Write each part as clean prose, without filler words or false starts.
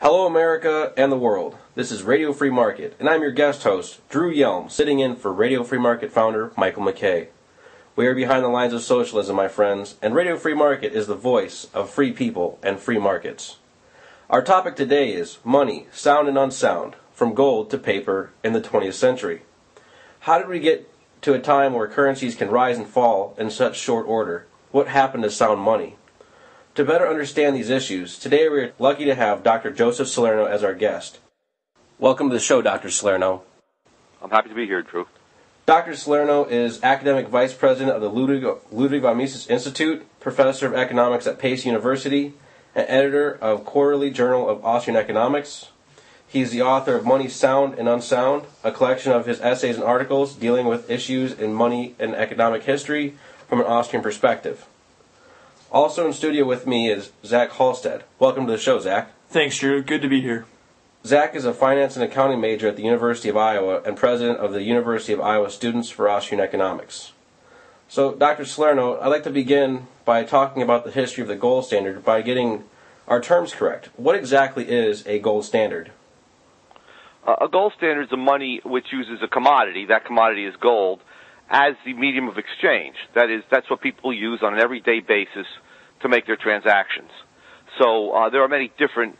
Hello, America and the world. This is Radio Free Market, and I'm your guest host, Drew Yelm, sitting in for Radio Free Market founder Michael McKay. We are behind the lines of socialism, my friends, and Radio Free Market is the voice of free people and free markets. Our topic today is money, sound and unsound, from gold to paper in the 20th century. How did we get to a time where currencies can rise and fall in such short order? What happened to sound money? To better understand these issues, today we are lucky to have Dr. Joseph Salerno as our guest. Welcome to the show, Dr. Salerno. I'm happy to be here, Drew. Dr. Salerno is Academic Vice President of the Ludwig von Mises Institute, Professor of Economics at Pace University, and editor of Quarterly Journal of Austrian Economics. He's the author of Money, Sound and Unsound, a collection of his essays and articles dealing with issues in money and economic history from an Austrian perspective. Also in studio with me is Zach Halstead. Welcome to the show, Zach. Thanks, Drew. Good to be here. Zach is a finance and accounting major at the University of Iowa and president of the University of Iowa Students for Austrian Economics. So, Dr. Salerno, I'd like to begin by talking about the history of the gold standard by getting our terms correct. What exactly is a gold standard? A gold standard is a money which uses a commodity, that commodity is gold, as the medium of exchange. That is, that's what people use on an everyday basis to make their transactions. So there are many different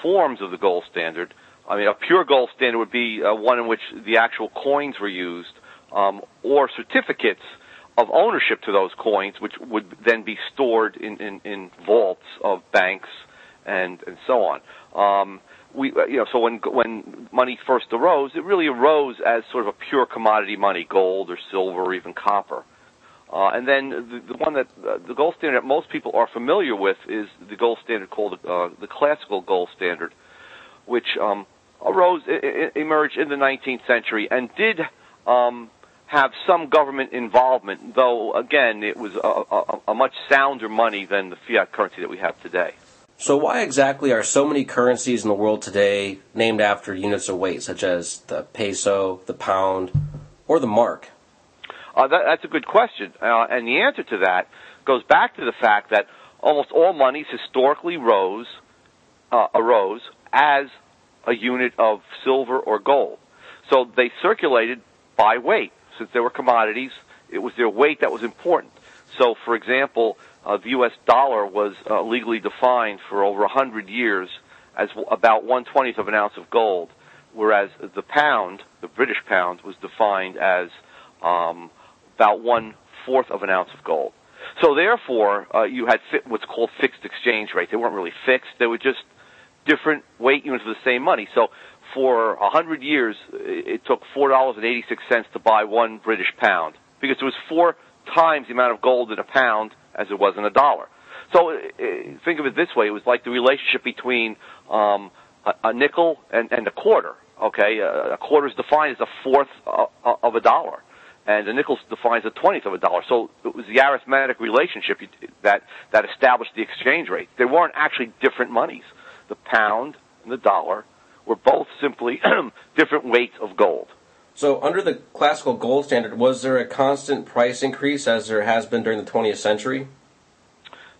forms of the gold standard. I mean, a pure gold standard would be one in which the actual coins were used, or certificates of ownership to those coins, which would then be stored in vaults of banks and so on. So when money first arose, it really arose as sort of a pure commodity money, gold or silver or even copper. And then the one that the gold standard that most people are familiar with is the gold standard called the classical gold standard, which emerged in the 19th century and did have some government involvement, though again it was a much sounder money than the fiat currency that we have today. So why exactly are so many currencies in the world today named after units of weight, such as the peso, the pound, or the mark? That's a good question, and the answer to that goes back to the fact that almost all monies historically arose as a unit of silver or gold. So they circulated by weight. Since they were commodities, it was their weight that was important. So, for example, the U.S. dollar was legally defined for over 100 years as about 1/20th of an ounce of gold, whereas the pound, the British pound, was defined as about 1/4 of an ounce of gold. So therefore, you had what's called fixed exchange rates. They weren't really fixed. They were just different weight units of the same money. So for 100 years, it took $4.86 to buy 1 British pound, because it was 4 times the amount of gold in a pound as it was in a dollar. So think of it this way. It was like the relationship between a nickel and a quarter. Okay, a quarter is defined as 1/4 of a dollar, and a nickel is defined as 1/20th of a dollar. So it was the arithmetic relationship that established the exchange rate. They weren't actually different monies. The pound and the dollar were both simply different weights of gold. So under the classical gold standard, was there a constant price increase as there has been during the 20th century?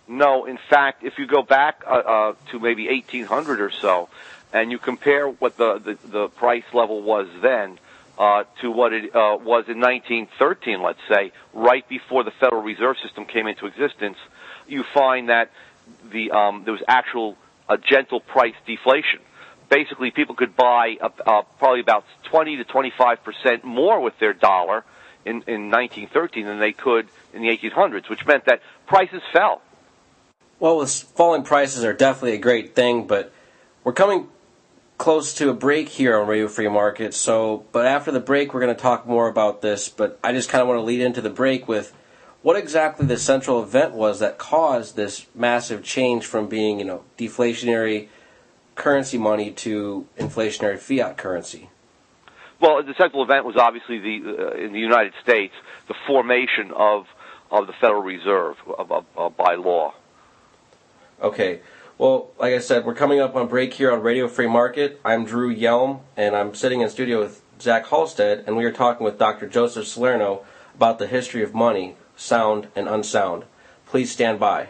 No. In fact, if you go back to maybe 1800 or so, and you compare what the price level was then to what it was in 1913, let's say, right before the Federal Reserve System came into existence, you find that there was a gentle price deflation. Basically, people could buy probably about 20 to 25% more with their dollar in 1913 than they could in the 1800s, which meant that prices fell. Well, falling prices are definitely a great thing, but we're coming close to a break here on Radio Free Market. But after the break, we're going to talk more about this. But I just kind of want to lead into the break with what exactly the central event was that caused this massive change from being, deflationary currency money to inflationary fiat currency. Well, the central event was obviously in the United States, the formation of the Federal Reserve by law. Okay. Well, like I said, we're coming up on break here on Radio Free Market. I'm Drew Yelm, and I'm sitting in studio with Zach Halstead, and we are talking with Dr. Joseph Salerno about the history of money, sound and unsound. Please stand by.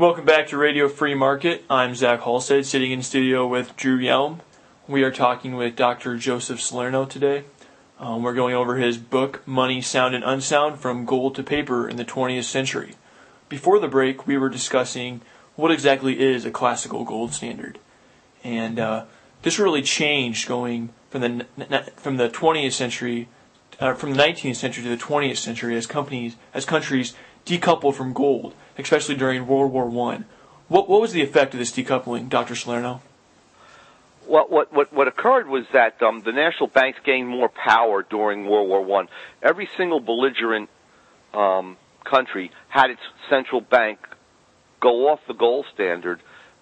Welcome back to Radio Free Market. I'm Zach Halstead, sitting in studio with Drew Yelm. We are talking with Dr. Joseph Salerno today. We're going over his book, Money, Sound and Unsound, From Gold to Paper in the 20th Century. Before the break, we were discussing what exactly is a classical gold standard. And this really changed going from the 20th century, from the 19th century to the 20th century as countries decoupled from gold, especially during World War I. What was the effect of this decoupling, Dr. Salerno? Well, what occurred was that the national banks gained more power during World War I. Every single belligerent country had its central bank go off the gold standard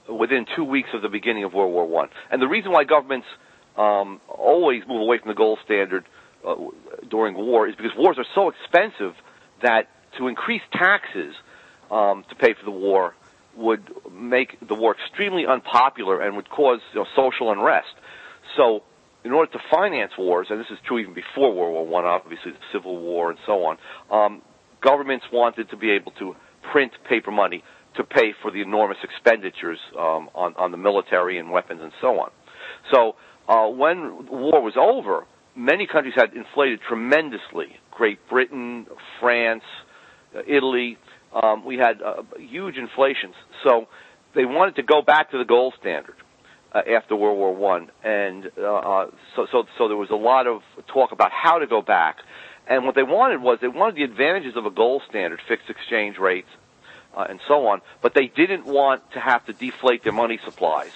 within 2 weeks of the beginning of World War I. And the reason why governments always move away from the gold standard during war is because wars are so expensive that to increase taxes to pay for the war would make the war extremely unpopular and would cause social unrest. So in order to finance wars, and this is true even before World War I, obviously the Civil War and so on, governments wanted to be able to print paper money to pay for the enormous expenditures on the military and weapons and so on. So when the war was over, many countries had inflated tremendously. Great Britain, France, Italy, we had huge inflations. So they wanted to go back to the gold standard after World War I. And so there was a lot of talk about how to go back. And what they wanted was they wanted the advantages of a gold standard, fixed exchange rates, and so on, but they didn't want to have to deflate their money supplies.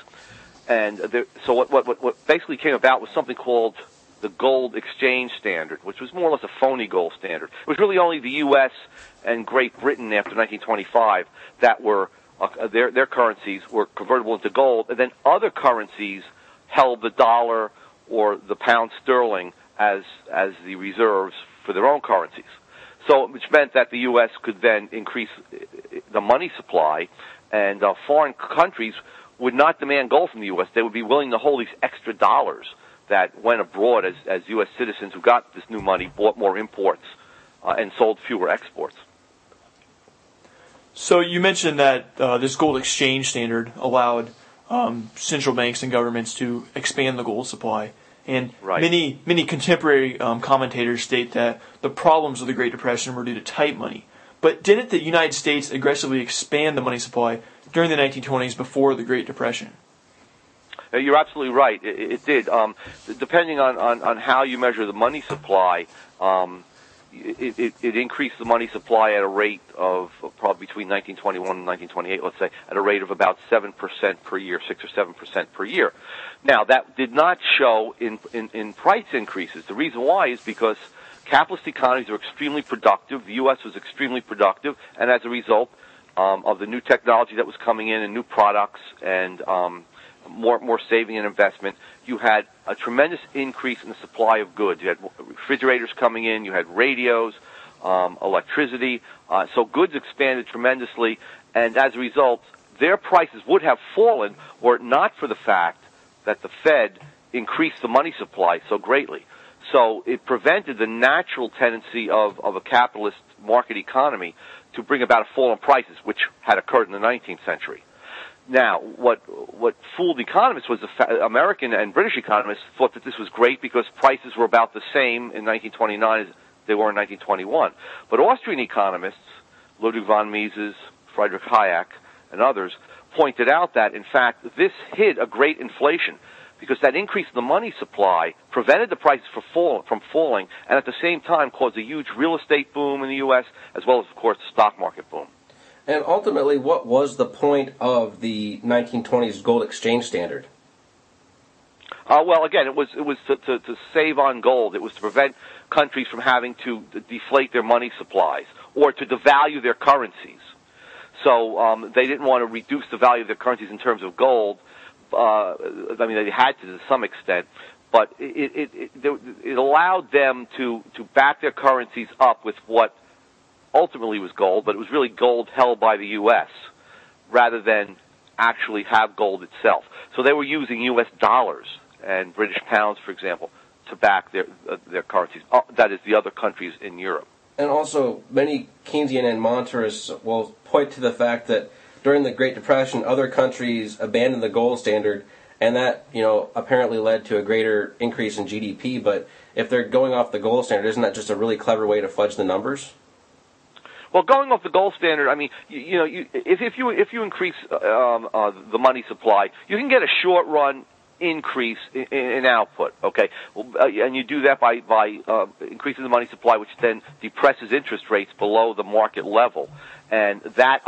And so what basically came about was something called the gold exchange standard, which was more or less a phony gold standard. It was really only the U.S. and Great Britain after 1925 that were their currencies were convertible into gold, and then other currencies held the dollar or the pound sterling as the reserves for their own currencies. So, which meant that the U.S. could then increase the money supply, and foreign countries would not demand gold from the U.S. They would be willing to hold these extra dollars that went abroad as U.S. citizens who got this new money bought more imports and sold fewer exports. So you mentioned that this gold exchange standard allowed central banks and governments to expand the gold supply. And right. many contemporary commentators state that the problems of the Great Depression were due to tight money. But didn't the United States aggressively expand the money supply during the 1920s before the Great Depression? You're absolutely right. It did. Depending on how you measure the money supply, it increased the money supply at a rate of probably between 1921 and 1928, let's say, at a rate of about 7% per year, 6 or 7% per year. Now, that did not show in price increases. The reason why is because capitalist economies are extremely productive. The U.S. was extremely productive, and as a result of the new technology that was coming in and new products and more saving and investment, you had a tremendous increase in the supply of goods. You had refrigerators coming in, you had radios, electricity, so goods expanded tremendously, and as a result, their prices would have fallen were it not for the fact that the Fed increased the money supply so greatly. So it prevented the natural tendency of a capitalist market economy to bring about a fall in prices, which had occurred in the 19th century. Now, what fooled economists was American and British economists thought that this was great because prices were about the same in 1929 as they were in 1921. But Austrian economists, Ludwig von Mises, Friedrich Hayek, and others, pointed out that, in fact, this hid a great inflation because that increase in the money supply prevented the prices from falling and at the same time caused a huge real estate boom in the U.S. as well as, of course, the stock market boom. And ultimately, what was the point of the 1920s gold exchange standard? Well, again, it was to save on gold. It was to prevent countries from having to deflate their money supplies or to devalue their currencies. So they didn't want to reduce the value of their currencies in terms of gold. I mean, they had to some extent, but it allowed them to back their currencies up with what ultimately was gold, but it was really gold held by the U.S. rather than actually have gold itself. So they were using U.S. dollars and British pounds, for example, to back their currencies. That is, the other countries in Europe. And also, many Keynesian and monetarists will point to the fact that during the Great Depression, other countries abandoned the gold standard, and that, apparently led to a greater increase in GDP. But if they're going off the gold standard, isn't that just a really clever way to fudge the numbers? Well, going off the gold standard, I mean, if you increase the money supply, you can get a short run increase in output. Okay, and you do that by increasing the money supply, which then depresses interest rates below the market level, and that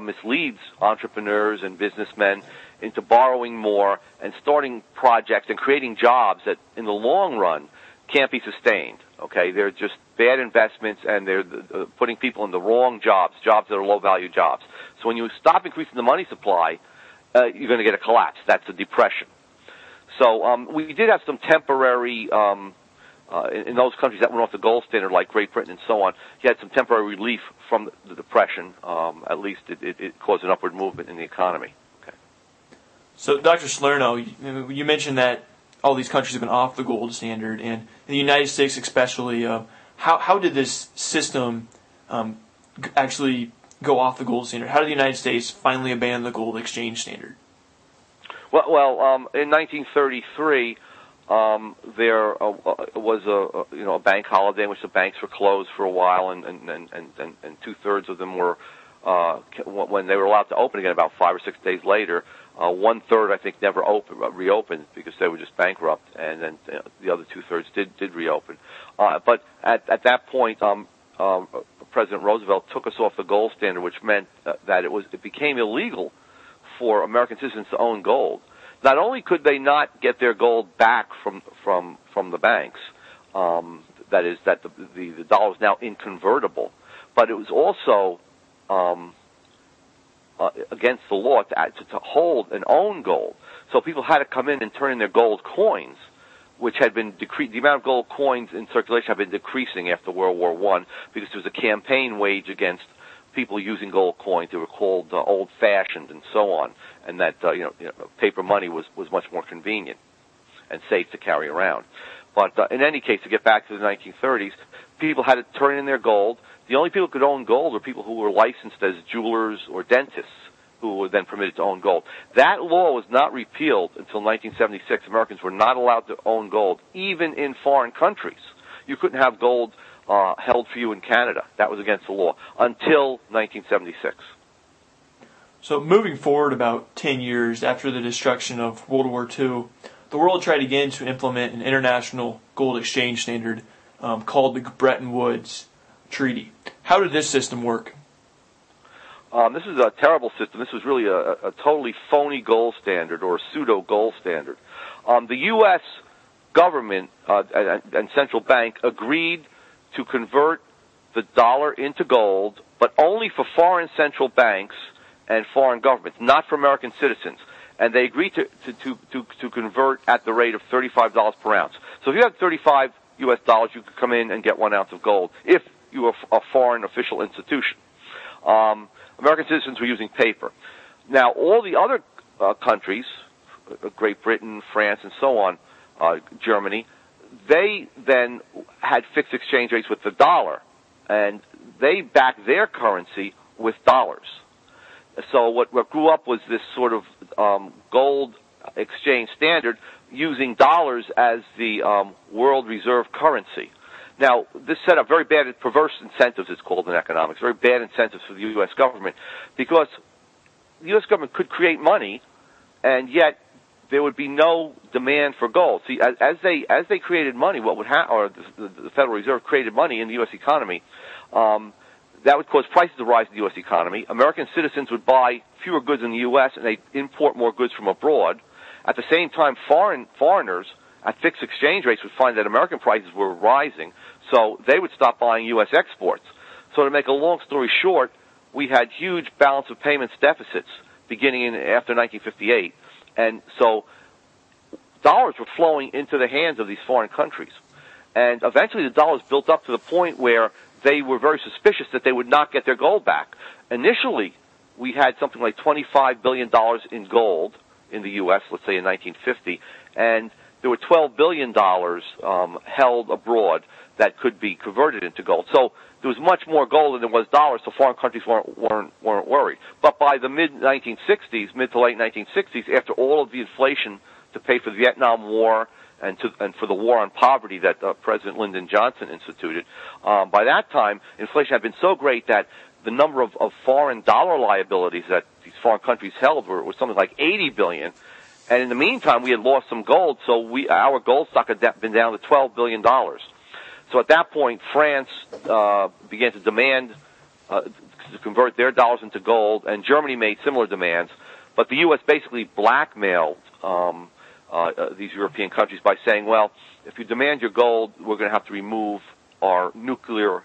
misleads entrepreneurs and businessmen into borrowing more and starting projects and creating jobs that, in the long run, can't be sustained. Okay, they're just bad investments, and they're putting people in the wrong jobs that are low-value jobs. So when you stop increasing the money supply, you're going to get a collapse. That's a depression. So we did have some temporary, in those countries that went off the gold standard, like Great Britain and so on, you had some temporary relief from the depression. At least it caused an upward movement in the economy. Okay. So, Dr. Salerno, you mentioned that all these countries have been off the gold standard, and in the United States especially, how did this system actually go off the gold standard? How did the United States finally abandon the gold exchange standard? Well, in 1933, there was a bank holiday in which the banks were closed for a while, and 2/3 of them were when they were allowed to open again about 5 or 6 days later. 1/3, I think, never reopened because they were just bankrupt, and then the other 2/3 did reopen. But at that point, President Roosevelt took us off the gold standard, which meant that it became illegal for American citizens to own gold. Not only could they not get their gold back from the banks, that is, that the dollar is now inconvertible, but it was also against the law to hold and own gold. So people had to come in and turn in their gold coins, which had been decreased. The amount of gold coins in circulation had been decreasing after World War I because there was a campaign waged against people using gold coins. They were called old-fashioned and so on, and that paper money was much more convenient and safe to carry around. But in any case, to get back to the 1930s, people had to turn in their gold. The only people who could own gold were people who were licensed as jewelers or dentists, who were then permitted to own gold. That law was not repealed until 1976. Americans were not allowed to own gold, even in foreign countries. You couldn't have gold held for you in Canada. That was against the law until 1976. So moving forward about 10 years after the destruction of World War II, the world tried again to implement an international gold exchange standard called the Bretton Woods Treaty. How did this system work? This is a terrible system. This was really a totally phony gold standard, or a pseudo-gold standard. The U.S. government and central bank agreed to convert the dollar into gold, but only for foreign central banks and foreign governments, not for American citizens. And they agreed to convert at the rate of $35 per ounce. So if you had 35 U.S. dollars, you could come in and get 1 ounce of gold if you were a foreign official institution. American citizens were using paper. Now, all the other countries, Great Britain, France, and so on, Germany, they then had fixed exchange rates with the dollar, and they backed their currency with dollars. So what grew up was this sort of gold exchange standard using dollars as the world reserve currency. Now, this set up very bad, perverse incentives, it's called in economics, very bad incentives for the U.S. government, because the U.S. government could create money, and yet there would be no demand for gold. See, as they created money, what would happen, or the Federal Reserve created money in the U.S. economy, that would cause prices to rise in the U.S. economy. American citizens would buy fewer goods in the U.S., and they'd import more goods from abroad. At the same time, foreigners at fixed exchange rates would find that American prices were rising, so they would stop buying U.S. exports. So to make a long story short, we had huge balance of payments deficits beginning after 1958, and so dollars were flowing into the hands of these foreign countries. And eventually the dollars built up to the point where they were very suspicious that they would not get their gold back. Initially, we had something like $25 billion in gold in the U.S., let's say in 1950, and there were $12 billion held abroad that could be converted into gold. So there was much more gold than there was dollars, so foreign countries weren't worried. But by the mid to late 1960s, after all of the inflation to pay for the Vietnam War and for the war on poverty that President Lyndon Johnson instituted, by that time, inflation had been so great that the number of foreign dollar liabilities that these foreign countries held was something like 80 billion. And in the meantime, we had lost some gold, so our gold stock had been down to $12 billion. So at that point, France began to demand to convert their dollars into gold, and Germany made similar demands. But the U.S. basically blackmailed these European countries by saying, well, if you demand your gold, we're going to have to remove our nuclear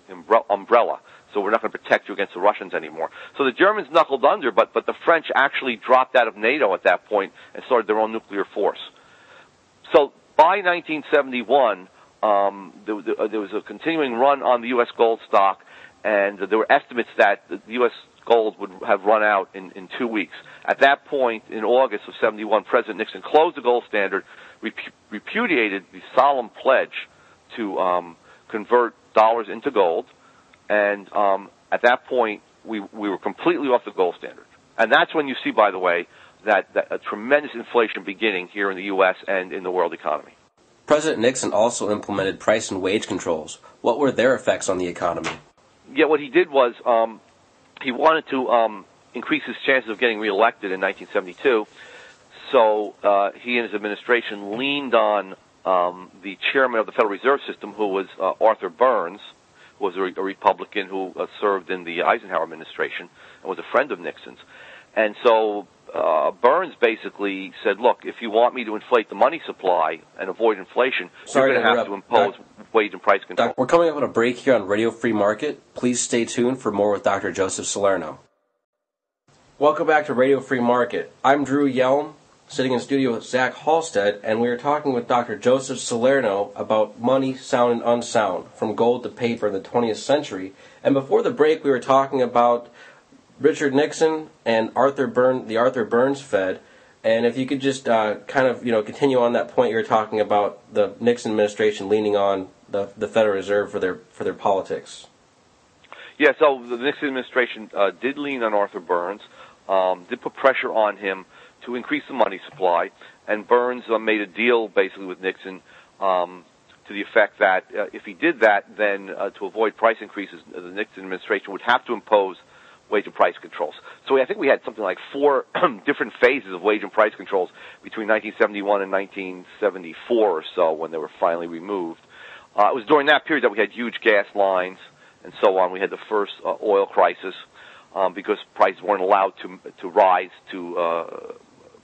umbrella. So we're not going to protect you against the Russians anymore. So the Germans knuckled under, but the French actually dropped out of NATO at that point and started their own nuclear force. So by 1971, there was a continuing run on the U.S. gold stock, and there were estimates that the U.S. gold would have run out in 2 weeks. At that point, in August of 71, President Nixon closed the gold standard, repudiated the solemn pledge to convert dollars into gold, and at that point, we were completely off the gold standard. And that's when you see, by the way, that a tremendous inflation beginning here in the U.S. and in the world economy. President Nixon also implemented price and wage controls. What were their effects on the economy? Yeah, what he did was he wanted to increase his chances of getting reelected in 1972, so he and his administration leaned on the chairman of the Federal Reserve System, who was Arthur Burns, who was a Republican who served in the Eisenhower administration and was a friend of Nixon's. And so Burns basically said, look, if you want me to inflate the money supply and avoid inflation, you're going to have to impose wage and price control. We're coming up on a break here on Radio Free Market. Please stay tuned for more with Dr. Joseph Salerno. Welcome back to Radio Free Market. I'm Drew Yelm, sitting in studio with Zach Halstead, and we are talking with Dr. Joseph Salerno about money, sound and unsound, from gold to paper in the 20th century. And before the break, we were talking about Richard Nixon and the Arthur Burns Fed. And if you could just continue on that point, you were talking about the Nixon administration leaning on the Federal Reserve for their politics. Yeah, so the Nixon administration did lean on Arthur Burns, did put pressure on him to increase the money supply, and Burns made a deal basically with Nixon to the effect that if he did that, then to avoid price increases, the Nixon administration would have to impose wage and price controls. So I think we had something like 4 different phases of wage and price controls between 1971 and 1974 or so, when they were finally removed. It was during that period that we had huge gas lines and so on. We had the first oil crisis because prices weren't allowed to rise to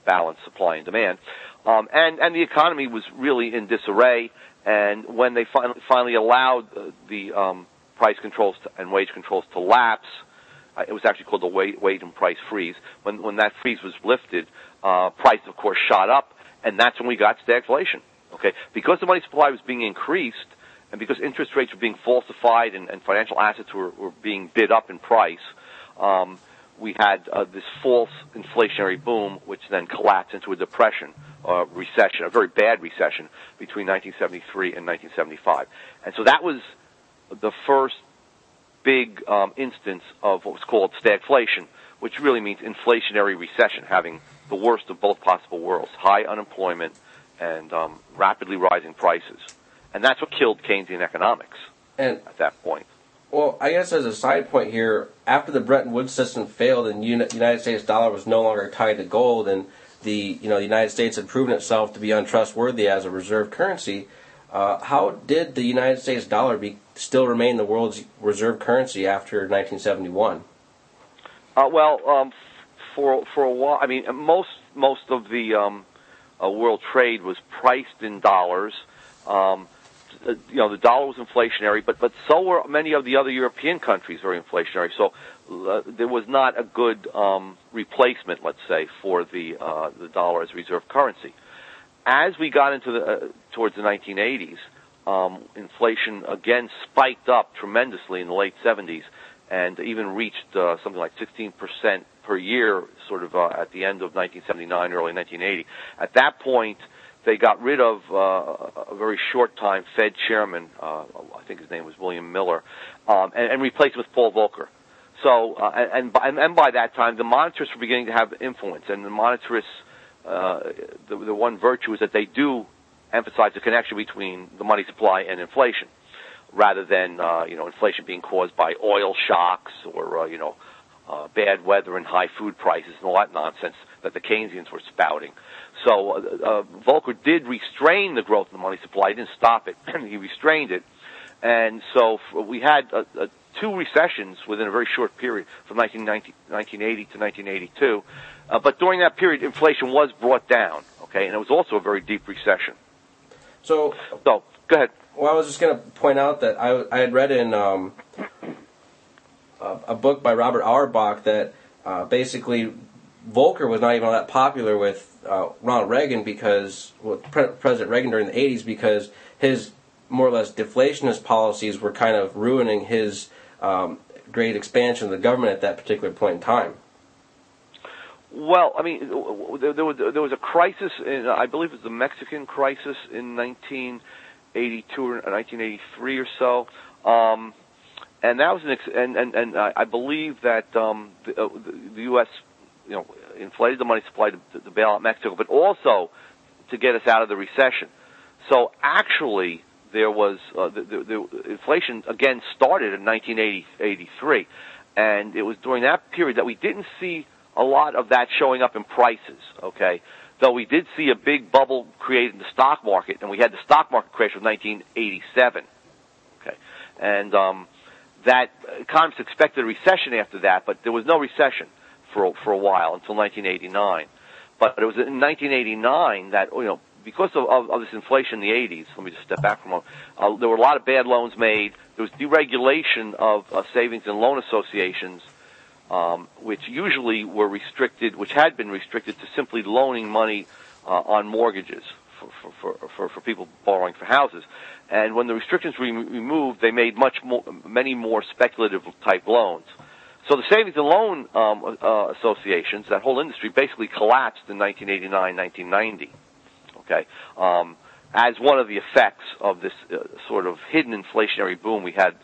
balance supply and demand. And the economy was really in disarray, and when they finally allowed the price controls and wage controls to lapse, it was actually called the wage and price freeze. When that freeze was lifted, prices, of course, shot up, and that's when we got stagflation. Okay, because the money supply was being increased, and because interest rates were being falsified and financial assets were being bid up in price, we had this false inflationary boom, which then collapsed into a depression, recession, a very bad recession between 1973 and 1975. And so that was the first big instance of what was called stagflation, which really means inflationary recession, having the worst of both possible worlds, high unemployment and rapidly rising prices. And that's what killed Keynesian economics at that point. Well, I guess as a side point here, after the Bretton Woods system failed and the United States dollar was no longer tied to gold, and the United States had proven itself to be untrustworthy as a reserve currency, how did the United States dollar still remain the world's reserve currency after 1971? For a while, I mean, most of the world trade was priced in dollars. The dollar was inflationary, but so were many of the other European countries very inflationary. So there was not a good replacement, let's say, for the dollar as reserve currency. As we got into towards the 1980s, inflation again spiked up tremendously in the late 70s, and even reached something like 16% per year, sort of at the end of 1979, early 1980. At that point, they got rid of a very short time Fed chairman, I think his name was William Miller, and replaced him with Paul Volcker. So, and by that time, the monetarists were beginning to have influence, and the monetarists, the one virtue is that they do emphasize the connection between the money supply and inflation, rather than inflation being caused by oil shocks or bad weather and high food prices and all that nonsense that the Keynesians were spouting. So Volcker did restrain the growth of the money supply. He didn't stop it. He restrained it. And so we had two recessions within a very short period, from 1980 to 1982. But during that period, inflation was brought down, okay, and it was also a very deep recession. So go ahead. Well, I was just going to point out that I had read in a book by Robert Auerbach that basically Volcker was not even all that popular with Ronald Reagan President Reagan during the 80s, because his more or less deflationist policies were kind of ruining his great expansion of the government at that particular point in time. Well, I mean, there was a crisis, I believe it was the Mexican crisis in 1982 or 1983 or so, and that was and I believe that the U.S. inflated the money supply to bail out Mexico, but also to get us out of the recession. So actually, there was the inflation again started in 1983, and it was during that period that we didn't see a lot of that showing up in prices. Okay, though we did see a big bubble created in the stock market, and we had the stock market crash of 1987. Okay, and that economists expected a recession after that, but there was no recession for a while until 1989. But it was in 1989 that because of this inflation in the 80s, let me just step back for a moment, there were a lot of bad loans made. There was deregulation of savings and loan associations, which usually were restricted, which had been restricted to simply loaning money on mortgages for people borrowing for houses. And when the restrictions were removed, they made many more speculative type loans. So the savings and loan associations, that whole industry, basically collapsed in 1989, 1990. Okay, as one of the effects of this sort of hidden inflationary boom we had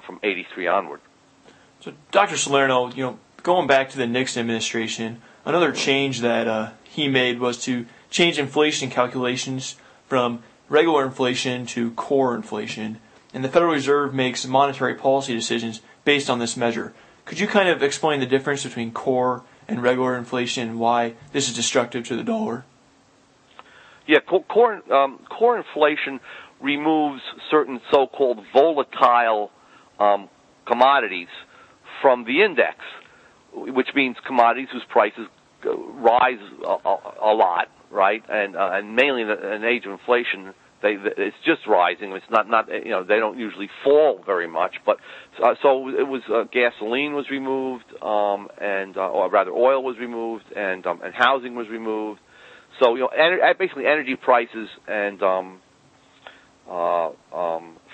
from 83 onward. So, Dr. Salerno, going back to the Nixon administration, another change that he made was to change inflation calculations from regular inflation to core inflation, and the Federal Reserve makes monetary policy decisions based on this measure. Could you kind of explain the difference between core and regular inflation and why this is destructive to the dollar? Yeah, core inflation removes certain so-called volatile commodities from the index, which means commodities whose prices rise a lot, right? And mainly in an age of inflation, it's just rising. It's not they don't usually fall very much. But so it was gasoline was removed, or rather oil was removed, and housing was removed. So basically energy prices and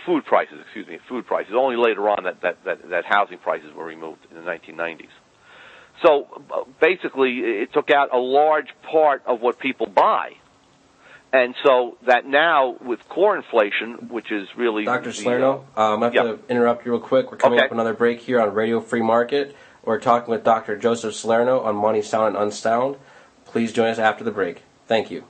food prices. Food prices. Only later on that housing prices were removed in the 1990s. So basically, it took out a large part of what people buy. And so that now, with core inflation, which is really... Dr. Salerno, I have to interrupt you real quick. We're coming up another break here on Radio Free Market. We're talking with Dr. Joseph Salerno on Money Sound and Unsound. Please join us after the break. Thank you.